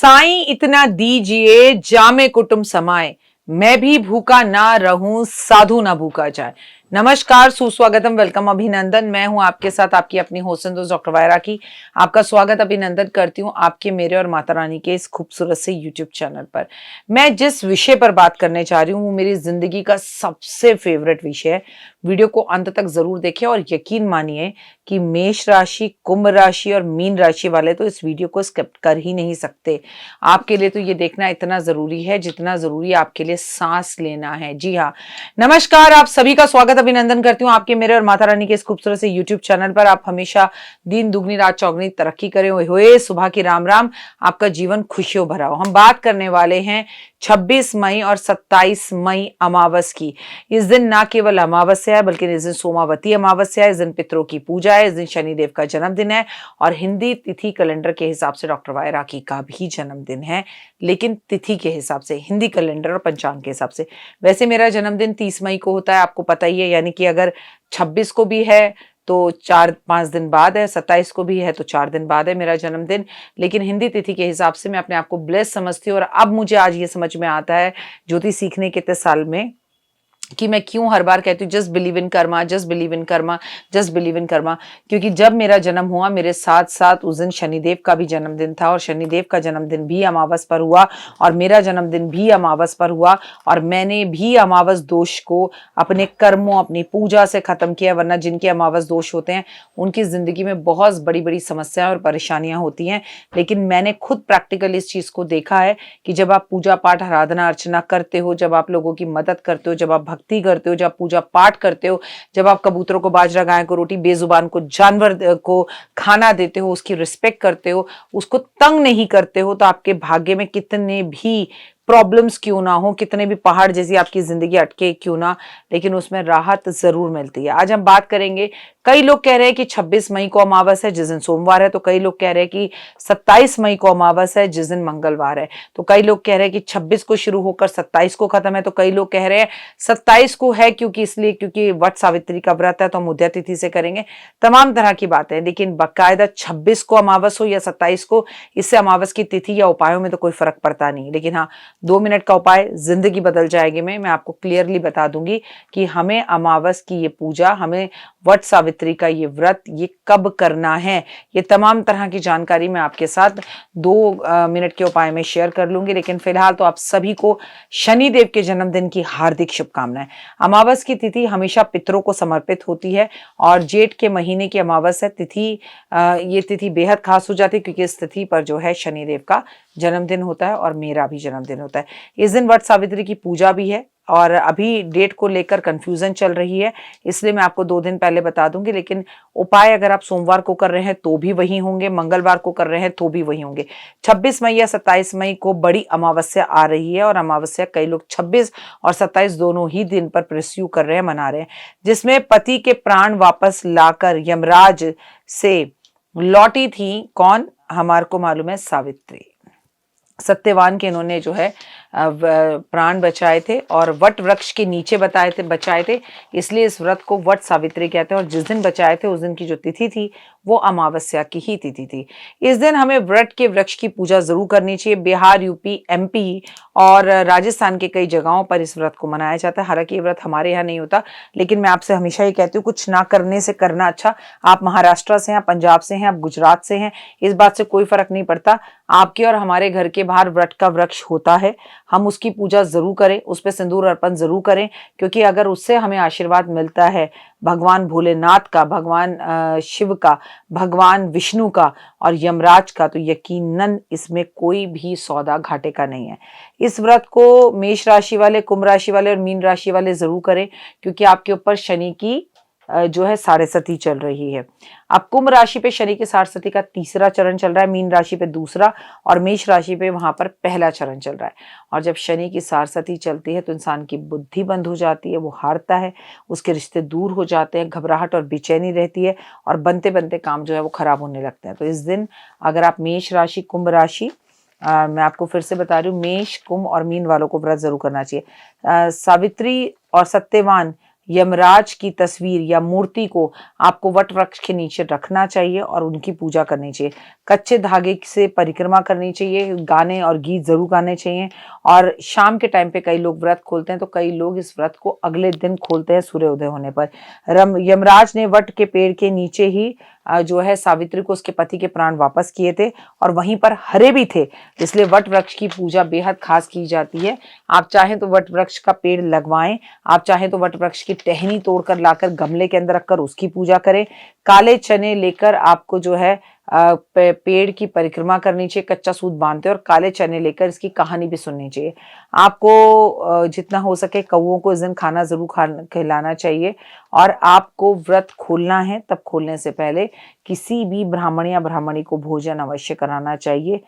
साईं इतना दीजिए जामे कुटुंब समाए, मैं भी भूखा ना रहूं साधु ना भूखा जाए। नमस्कार, सुस्वागतम, वेलकम, अभिनंदन। मैं हूं आपके साथ आपकी अपनी होस्ट दोस्त डॉक्टर वायरा की। आपका स्वागत अभिनंदन करती हूं आपके, मेरे और माता रानी के इस खूबसूरत से यूट्यूब चैनल पर। मैं जिस विषय पर बात करने जा रही हूँ वो मेरी जिंदगी का सबसे फेवरेट विषय है। वीडियो को अंत तक जरूर देखें और यकीन मानिए कि मेष राशि, कुंभ राशि और मीन राशि वाले तो इस वीडियो को स्किप कर ही नहीं सकते। आपके लिए तो ये देखना इतना जरूरी है जितना जरूरी आपके लिए सांस लेना है। जी हाँ, नमस्कार, आप सभी का स्वागत अभिनंदन करती हूँ आपके, मेरे और माता रानी के इस खूबसूरत से यूट्यूब चैनल पर। आप हमेशा दिन दुगनी रात चौगनी तरक्की करें हुए सुबह की राम राम, आपका जीवन खुशियों भरा हो। हम बात करने वाले हैं 26 मई और 27 मई अमावस की। इस दिन ना केवल अमावस्या है बल्कि इस दिन सोमावती अमावस्या है, इस दिन पितरों की पूजा है, इस दिन शनिदेव का जन्मदिन है और हिंदी तिथि कैलेंडर के हिसाब से डॉक्टर वायरा की का भी जन्मदिन है, लेकिन तिथि के हिसाब से, हिंदी कैलेंडर और पंचांग के हिसाब से। वैसे मेरा जन्मदिन 30 मई को होता है, आपको पता ही है, यानी कि अगर 26 को भी है तो 4-5 दिन बाद है, 27 को भी है तो 4 दिन बाद है मेरा जन्मदिन। लेकिन हिंदी तिथि के हिसाब से मैं अपने आप को ब्लेस समझती हूँ और अब मुझे आज ये समझ में आता है ज्योतिष सीखने के इतने साल में कि मैं क्यों हर बार कहती हूँ just believe in Karma, just believe in Karma, just believe in Karma. क्योंकि जब मेरा जन्म हुआ मेरे साथ साथ उस दिन शनिदेव का भी जन्मदिन था और शनिदेव का जन्मदिन भी अमावस पर हुआ और मेरा जन्मदिन भी अमावस पर हुआ और मैंने भी अमावस दोष को अपने कर्मों, अपनी पूजा से खत्म किया। वरना जिनके अमावस दोष होते हैं उनकी जिंदगी में बहुत बड़ी बड़ी समस्याएं और परेशानियां होती हैं। लेकिन मैंने खुद प्रैक्टिकल इस चीज को देखा है कि जब आप पूजा पाठ, आराधना अर्चना करते हो, जब आप लोगों की मदद करते हो, जब आप भक्ति करते हो, जब पूजा पाठ करते हो, जब आप कबूतरों को बाजरा, गाय को रोटी, बेजुबान को जानवर को खाना देते हो, उसकी रिस्पेक्ट करते हो, उसको तंग नहीं करते हो, तो आपके भाग्य में कितने भी प्रॉब्लम्स क्यों ना हो, कितने भी पहाड़ जैसी आपकी जिंदगी अटके क्यों ना, लेकिन उसमें राहत जरूर मिलती है। आज हम बात करेंगे, कई लोग कह रहे हैं कि 26 मई को अमावस है जिस दिन सोमवार है, तो कई लोग कह रहे हैं कि 27 मई को अमावस है जिस दिन मंगलवार है, तो कई लोग कह रहे हैं कि 26 को शुरू होकर 27 को खत्म है, तो कई लोग कह रहे हैं 27 को है क्योंकि इसलिए क्योंकि वट सावित्री का व्रत है तो हम उदया तिथि से करेंगे। तमाम तरह की बातें, लेकिन बाकायदा 26 को अमावस हो या 27 को, इससे अमावस की तिथि या उपायों में तो कोई फर्क पड़ता नहीं। लेकिन हाँ, 2 मिनट का उपाय जिंदगी बदल जाएगी। मैं आपको क्लियरली बता दूंगी कि हमें अमावस की ये पूजा, हमें वट सावित्री का ये व्रत, ये कब करना है, ये तमाम तरह की जानकारी मैं आपके साथ 2 मिनट के उपाय में शेयर कर लूंगी। लेकिन फिलहाल तो आप सभी को शनिदेव के जन्मदिन की हार्दिक शुभकामनाएं। अमावस की तिथि हमेशा पितरों को समर्पित होती है और जेठ के महीने की अमावस है तिथि। ये तिथि बेहद खास हो जाती है क्योंकि इस तिथि पर जो है शनिदेव का जन्मदिन होता है और मेरा भी जन्मदिन होता है। इस दिन वट सावित्री की पूजा भी है और अभी डेट को लेकर कंफ्यूजन चल रही है, इसलिए मैं आपको 2 दिन पहले बता दूंगी। लेकिन उपाय अगर आप सोमवार को कर रहे हैं तो भी वही होंगे, मंगलवार को कर रहे हैं तो भी वही होंगे। 26 मई या 27 मई को बड़ी अमावस्या आ रही है और अमावस्या कई लोग 26 और 27 दोनों ही दिन पर प्रस्यू कर रहे हैं, मना रहे हैं, जिसमें पति के प्राण वापस लाकर यमराज से लौटी थी कौन, हमारे को मालूम है, सावित्री। सत्यवान के इन्होंने जो है प्राण बचाए थे और वट वृक्ष के नीचे बचाए थे, इसलिए इस व्रत को वट सावित्री कहते हैं। और जिस दिन बचाए थे उस दिन की जो तिथि थी वो अमावस्या की ही तिथि थी। इस दिन हमें वट के वृक्ष की पूजा जरूर करनी चाहिए। बिहार, यूपी, एमपी और राजस्थान के कई जगहों पर इस व्रत को मनाया जाता है। हालांकि ये व्रत हमारे यहाँ नहीं होता, लेकिन मैं आपसे हमेशा ये कहती हूँ कुछ ना करने से करना अच्छा। आप महाराष्ट्र से हैं, पंजाब से हैं, आप गुजरात से हैं, इस बात से कोई फर्क नहीं पड़ता। आपके और हमारे घर के बाहर वट का वृक्ष होता है, हम उसकी पूजा जरूर करें, उस पर सिंदूर अर्पण जरूर करें, क्योंकि अगर उससे हमें आशीर्वाद मिलता है भगवान भोलेनाथ का, भगवान शिव का, भगवान विष्णु का और यमराज का, तो यकीनन इसमें कोई भी सौदा घाटे का नहीं है। इस व्रत को मेष राशि वाले, कुंभ राशि वाले और मीन राशि वाले जरूर करें, क्योंकि आपके ऊपर शनि की जो है साढ़ेसती चल रही है। अब कुंभ राशि पे शनि की साढ़ेसती का 3रा चरण चल रहा है, मीन राशि पे 2रा और मेष राशि पे वहां पर 1ला चरण चल रहा है। और जब शनि की साढ़ेसती चलती है तो इंसान की बुद्धि बंद हो जाती है, वो हारता है, उसके रिश्ते दूर हो जाते हैं, घबराहट और बेचैनी रहती है और बनते बनते काम जो है वो खराब होने लगता है। तो इस दिन अगर आप मेष राशि, कुंभ राशि, मैं आपको फिर से बता रही हूँ, मेष, कुंभ और मीन वालों को व्रत जरूर करना चाहिए। सावित्री और सत्यवान यमराज की तस्वीर या मूर्ति को आपको वट वृक्ष के नीचे रखना चाहिए और उनकी पूजा करनी चाहिए। कच्चे धागे से परिक्रमा करनी चाहिए, गाने और गीत जरूर गाने चाहिए। और शाम के टाइम पे कई लोग व्रत खोलते हैं, तो कई लोग इस व्रत को अगले दिन खोलते हैं सूर्योदय होने पर। यमराज ने वट के पेड़ के नीचे ही जो है सावित्री को उसके पति के प्राण वापस किए थे और वहीं पर हरे भी थे, इसलिए वट वृक्ष की पूजा बेहद खास की जाती है। आप चाहें तो वट वृक्ष का पेड़ लगवाएं, आप चाहें तो वट वृक्ष की टहनी तोड़कर लाकर गमले के अंदर रखकर उसकी पूजा करें। काले चने लेकर आपको जो है पेड़ की परिक्रमा करनी चाहिए, कच्चा सूत बांधते और काले चने लेकर इसकी कहानी भी सुननी चाहिए। आपको जितना हो सके कौओं को इस दिन खाना जरूर खिलाना चाहिए। और आपको व्रत खोलना है तब खोलने से पहले किसी भी ब्राह्मण या ब्राह्मणी को भोजन अवश्य कराना चाहिए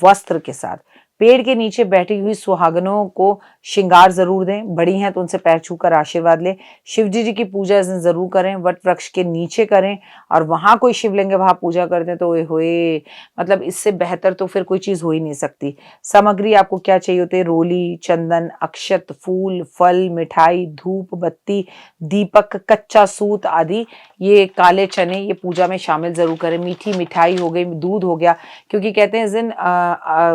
वस्त्र के साथ। पेड़ के नीचे बैठी हुई सुहागनों को श्रृंगार जरूर दें, बड़ी हैं तो उनसे पैर छूकर आशीर्वाद लें। शिव जी की पूजा इस दिन जरूर करें, वट वृक्ष के नीचे करें और वहां कोई शिवलिंग वहां पूजा करते हैं तो ओए होए, मतलब इससे बेहतर तो फिर कोई चीज हो ही नहीं सकती। सामग्री आपको क्या चाहिए होती है? रोली, चंदन, अक्षत, फूल, फल, मिठाई, धूप बत्ती, दीपक, कच्चा सूत आदि। ये काले चने ये पूजा में शामिल जरूर करें। मीठी मिठाई हो गई, दूध हो गया, क्योंकि कहते हैं इस दिन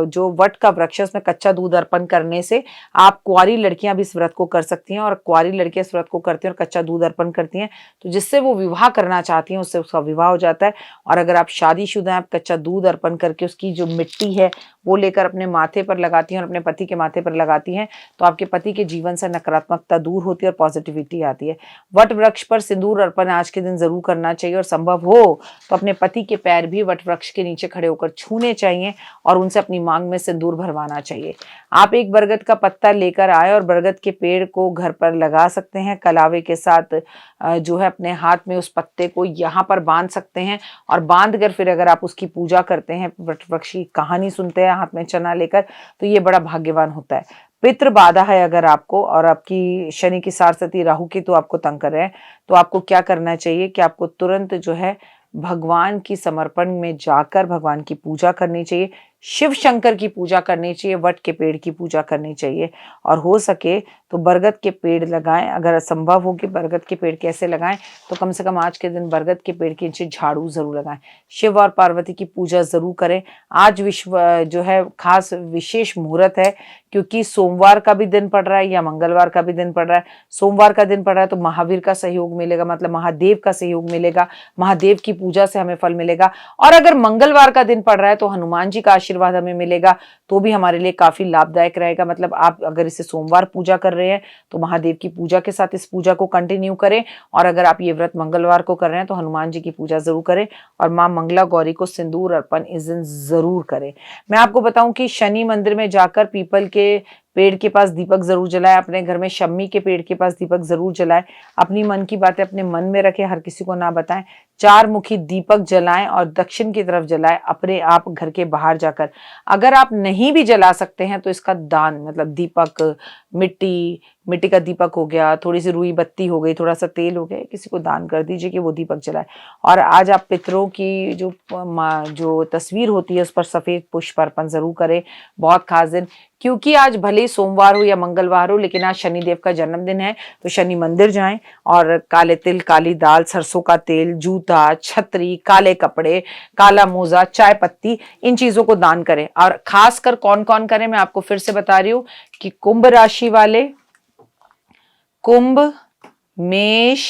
जो वट का वृक्ष है उसमें कच्चा दूध अर्पण करने से आप कुंवारी लड़कियां भी इस व्रत को कर सकती हैं और कुंवारी लड़कियां इस व्रत को करती हैं और कच्चा दूध अर्पण करती हैं, तो जिससे वो विवाह करना चाहती हैं उससे उसका विवाह हो जाता है। और अगर आप शादीशुदा हैं, आप कच्चा दूध अर्पण करके उसकी जो मिट्टी है वो लेकर अपने माथे पर लगाती हैं और अपने पति के माथे पर लगाती हैं, तो आपके पति के जीवन से नकारात्मकता दूर होती है और पॉजिटिविटी आती है। वट वृक्ष पर सिंदूर अर्पण आज के दिन जरूर करना चाहिए और संभव हो तो अपने पति के पैर भी वट वृक्ष के नीचे खड़े होकर छूने चाहिए और उनसे अपनी मांग में सिंदूर भरवाना चाहिए। आप एक बरगद का पत्ता लेकर आए और बरगद के पेड़ को घर पर लगा सकते हैं। कलावे के साथ जो है अपने हाथ में उस पत्ते को यहाँ पर बांध सकते हैं और बांध कर फिर अगर आप उसकी पूजा करते हैं, वट वृक्ष की कहानी सुनते हैं हाथ में चना लेकर, तो ये बड़ा भाग्यवान होता है। पितृ बाधा है अगर आपको और आपकी शनि की सारस्वती राहु की तो आपको तंग कर रहे हैं, तो आपको क्या करना चाहिए कि आपको तुरंत जो है भगवान की समर्पण में जाकर भगवान की पूजा करनी चाहिए, शिव शंकर की पूजा करनी चाहिए, वट के पेड़ की पूजा करनी चाहिए और हो सके तो बरगद के पेड़ लगाएं। अगर असंभव हो कि बरगद के पेड़ कैसे लगाएं, तो कम से कम आज के दिन बरगद के पेड़ के नीचे झाड़ू जरूर लगाएं। शिव और पार्वती की पूजा जरूर करें। आज विश्व जो है खास विशेष मुहूर्त है, क्योंकि सोमवार का भी दिन पड़ रहा है या मंगलवार का भी दिन पड़ रहा है। सोमवार का दिन पड़ रहा है तो महावीर का सहयोग मिलेगा, मतलब महादेव का सहयोग मिलेगा, महादेव की पूजा से हमें फल मिलेगा। और अगर मंगलवार का दिन पड़ रहा है तो हनुमान जी का आशीर्वाद हमें मिलेगा, तो भी हमारे लिए काफी लाभदायक रहेगा। मतलब आप अगर इसे सोमवार पूजा कर रहे हैं तो महादेव की पूजा के साथ इस पूजा को कंटिन्यू करें, और अगर आप ये व्रत मंगलवार को कर रहे हैं तो हनुमान जी की पूजा जरूर करें और मां मंगला गौरी को सिंदूर अर्पण इस दिन जरूर करें। मैं आपको बताऊं कि शनि मंदिर में जाकर पीपल के पेड़ के पास दीपक जरूर जलाएं, अपने घर में शम्मी के पेड़ के पास दीपक जरूर जलाएं, अपनी मन की बातें अपने मन में रखें, हर किसी को ना बताएं। चार मुखी दीपक जलाएं और दक्षिण की तरफ जलाएं अपने आप घर के बाहर जाकर। अगर आप नहीं भी जला सकते हैं तो इसका दान, मतलब दीपक मिट्टी का दीपक हो गया, थोड़ी सी रुई बत्ती हो गई, थोड़ा सा तेल हो गया, किसी को दान कर दीजिए कि वो दीपक जलाए। और आज आप पितरों की जो तस्वीर होती है उस पर सफेद पुष्प अर्पण जरूर करें। बहुत खास दिन, क्योंकि आज भले ही सोमवार हो या मंगलवार हो, लेकिन आज शनिदेव का जन्मदिन है, तो शनि मंदिर जाएं और काले तिल, काली दाल, सरसों का तेल, जूता, छतरी, काले कपड़े, काला मोजा, चाय पत्ती, इन चीजों को दान करें। और खासकर कौन कौन करें मैं आपको फिर से बता रही हूँ कि कुंभ राशि वाले, कुंभ, मेष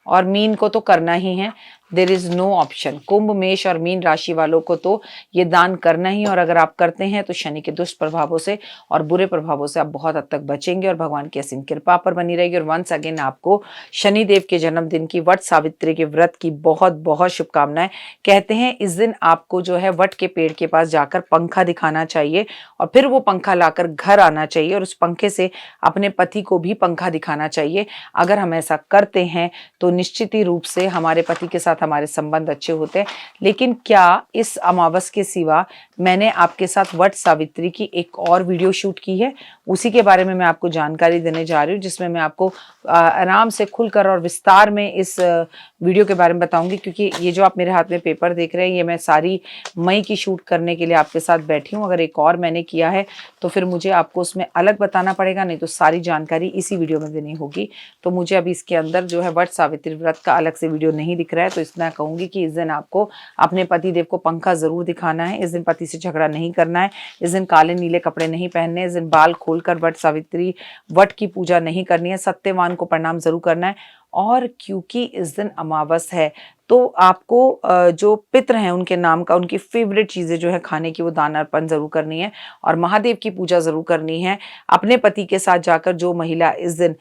और मीन को तो करना ही है, देर इज नो ऑप्शन। कुंभ, मेष और मीन राशि वालों को तो ये दान करना ही, और अगर आप करते हैं तो शनि के दुष्ट प्रभावों से और बुरे प्रभावों से आप बहुत हद तक बचेंगे और भगवान की असीम कृपा पर बनी रहेगी। और वंस अगेन आपको शनिदेव के जन्मदिन की, वट सावित्री के व्रत की बहुत बहुत शुभकामनाएं। कहते हैं इस दिन आपको जो है वट के पेड़ के पास जाकर पंखा दिखाना चाहिए और फिर वो पंखा लाकर घर आना चाहिए और उस पंखे से अपने पति को भी पंखा दिखाना चाहिए। अगर हम ऐसा करते हैं तो निश्चित ही रूप से हमारे पति के साथ साथ हमारे संबंध अच्छे होते हैं। लेकिन क्या इस अमावस के सिवा मैंने आपके साथ वट सावित्री की एक और वीडियो शूट की है, उसी के बारे में मैं आपको जानकारी देने जा रही हूँ, जिसमें मैं आपको आराम से खुलकर और विस्तार में इस वीडियो के बारे में बताऊंगी। क्योंकि ये जो आप मेरे हाथ में पेपर देख रहे हैं, ये मैं सारी मई की शूट करने के लिए आपके साथ बैठी हूँ। अगर एक और मैंने किया है तो फिर मुझे आपको उसमें अलग बताना पड़ेगा, नहीं तो सारी जानकारी इसी वीडियो में देनी होगी। तो मुझे अभी इसके अंदर जो है वट सावित्री व्रत का अलग से वीडियो नहीं दिख रहा है, तो इसमें कहूंगी कि इस दिन आपको अपने पति देव को पंखा जरूर दिखाना है। इस दिन पति से झगड़ा नहीं करना है। इस दिन काले नीले कपड़े नहीं पहनने। इस दिन बाल खोलकर वट सावित्री वट की पूजा नहीं करनी है। सत्यवान को प्रणाम जरूर करना है। और क्योंकि इस दिन अमावस है, तो आपको जो पितृ हैं उनके नाम का, उनकी फेवरेट चीज़ें जो है खाने की, वो दान अर्पण जरूर करनी है और महादेव की पूजा जरूर करनी है। अपने पति के साथ जाकर जो महिला इस दिन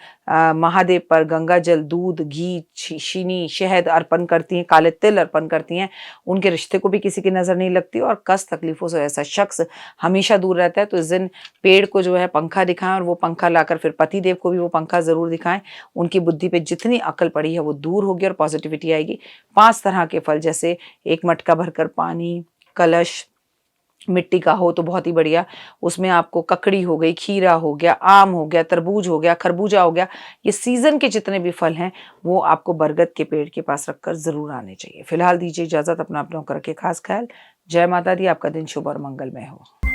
महादेव पर गंगा जल, दूध, घी, चीनी, शहद अर्पण करती हैं, काले तिल अर्पण करती हैं, उनके रिश्ते को भी किसी की नज़र नहीं लगती और कष्ट तकलीफों से ऐसा शख्स हमेशा दूर रहता है। तो इस दिन पेड़ को जो है पंखा दिखाएं और वो पंखा लाकर फिर पति देव को भी वो पंखा जरूर दिखाएं। उनकी बुद्धि पे जितनी अकल पड़ी है वो दूर होगी और पॉजिटिविटी आएगी। 5 तरह के फल, जैसे एक मटका भरकर पानी, कलश मिट्टी का हो तो बहुत ही बढ़िया, उसमें आपको ककड़ी हो गई, खीरा हो गया, आम हो गया, तरबूज हो गया, खरबूजा हो गया, ये सीजन के जितने भी फल हैं वो आपको बरगद के पेड़ के पास रखकर जरूर आने चाहिए। फिलहाल दीजिए इजाजत, अपना अपनों करके खास ख्याल। जय माता दी, आपका दिन शुभ और मंगलमय हो।